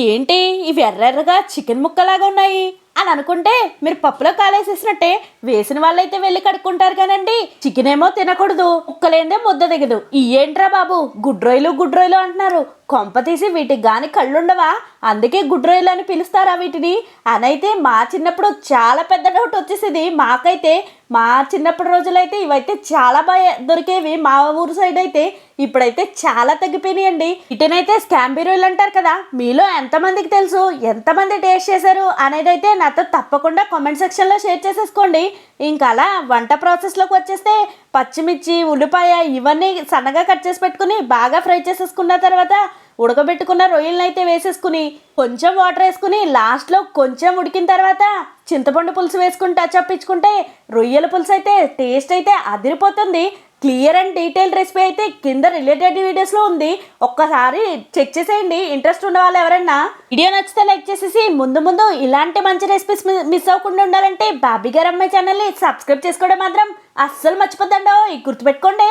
ఏంటి ఇవి ఎర్రెర్రగా చికెన్ ముక్కలాగా ఉన్నాయి అని అనుకుంటే మీరు పప్పులో కాలేసేసినట్టే వేసిన వాళ్ళైతే వెళ్ళి కడుక్కుంటారు కానండి. చికెన్ ఏమో తినకూడదు, ముక్కలేందే ముద్ద దిగదు. ఏంట్రా బాబు గుడ్రోయిలు అంటున్నారు. కొంప తీసి వీటికి గాని కళ్ళుండవా? అందుకే గుడ్రోయిలు అని పిలుస్తారా వీటిని అనైతే మా చిన్నప్పుడు చాలా పెద్ద డౌట్ వచ్చేసింది మాకైతే. మా చిన్నప్పుడు రోజులైతే ఇవైతే చాలా బాగా దొరికేవి మా ఊరు సైడ్ అయితే. ఇప్పుడైతే చాలా తగ్గిపోయినాయండి. ఇటనైతే స్కాంబీ రొయ్యలు అంటారు కదా, మీలో ఎంతమందికి తెలుసు, ఎంతమంది టేస్ట్ చేశారు అనేది అయితే నాతో తప్పకుండా కామెంట్ సెక్షన్లో షేర్ చేసేసుకోండి. ఇంకా అలా వంట ప్రాసెస్లోకి వచ్చేస్తే పచ్చిమిర్చి, ఉల్లిపాయ ఇవన్నీ సన్నగా కట్ చేసి పెట్టుకుని బాగా ఫ్రై చేసేసుకున్న తర్వాత ఉడకబెట్టుకున్న రొయ్యలను అయితే వేసేసుకుని కొంచెం వాటర్ వేసుకుని లాస్ట్లో కొంచెం ఉడికిన తర్వాత చింతపండు పులుసు వేసుకుని టచ్ అప్ ఇచ్చుకుంటే రొయ్యల పులుసు అయితే టేస్ట్ అయితే అదిరిపోతుంది. క్లియర్ అండ్ డీటెయిల్ రెసిపీ అయితే కింద రిలేటెడ్ వీడియోస్లో ఉంది, ఒక్కసారి చెక్ చేసేయండి. ఇంట్రెస్ట్ ఉన్న వాళ్ళు ఎవరన్నా వీడియో నచ్చితే లైక్ చేసేసి ముందు ఇలాంటి మంచి రెసిపీస్ మిస్ అవ్వకుండా ఉండాలంటే బాబీ గారు అమ్మాయి ఛానల్ని సబ్స్క్రైబ్ చేసుకోవడం మాత్రం అస్సలు మర్చిపోద్దండో, గుర్తుపెట్టుకోండి.